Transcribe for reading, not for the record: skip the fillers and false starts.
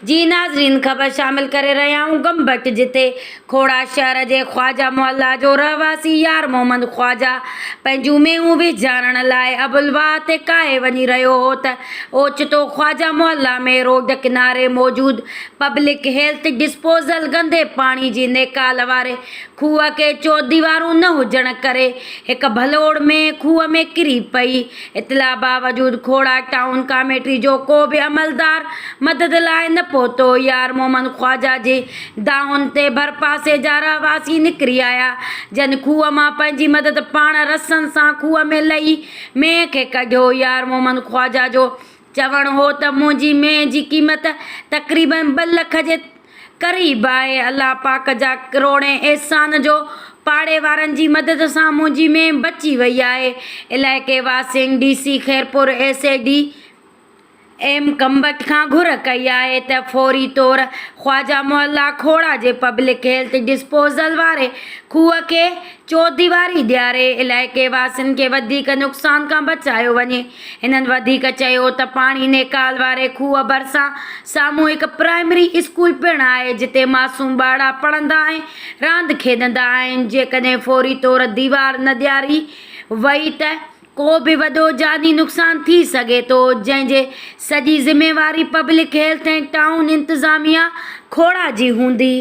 जी नाज़रीन, ख़बर शामिल करे रहिया आहियूं गंबट, जिते खोड़ा शहर जे ख्वाजा मोहल्ला जो रहवासी यार मोहम्मद ख्वाजा पंहिंजूं मेहूं विझारण लाइ अबुलवाह ते काहे वञी रहियो हो त ओचितो ख्वाजा मोहल्ला में रोड किनारे मौजूद पब्लिक हेल्थ डिस्पोज़ल गंदे पाणी जी नेकाल वारे खूह के चौदीवारूं न हुजण करे हिक भलोड़ में खूह में किरी पई। इतला बावजूद खोड़ा टाउन कमेटी जो को भी अमलदार मदद लाइ न पहुतो। यार मोहम्मद ख्वाजा जे दाहुन ते भरपासे जा रहवासी निकिरी आया, जन खूह मां पंहिंजी मदद पाण रसनि सां खूह में लही मेंह खे कढियो। यार मोहम्मद ख्वाजा जो चवणु हो त मुंहिंजी मेंह जी क़ीमत तक़रीबन 2 लख जे क़रीब आहे। अल्लाह पाक जा करोड़े एहसान जो पाड़े वारनि जी मदद सां मुंहिंजी मेंह बची वई आहे। इलाइक़े वासियुनि DC Khairpur SAD M Gambat खां घुर कई आहे त फौरी तौर ख्वाजा मोहल्ला खोड़ा जे पब्लिक हेल्थ डिस्पोज़ल वारे खूह खे चौदीवारी ॾियारे इलाइक़े वासियुनि खे वधीक नुक़सान खां बचायो वञे। हिननि वधीक चयो त पाणी नेकाल वारे खूह भरिसां साम्हूं हिकु प्राइमरी स्कूल पिणु आहे, जिते मासूम ॿार पढ़ंदा ऐं रांदि खेॾंदा आहिनि। जेकॾहिं फौरी तौर दीवार न ॾियारी वई त को भी वॾो जानी नुक़सान थी सघे थो, जंहिंजे सॼी ज़िम्मेवारी पब्लिक हेल्थ ऐं टाउन इंतिज़ामिया खोड़ा जी हूंदी।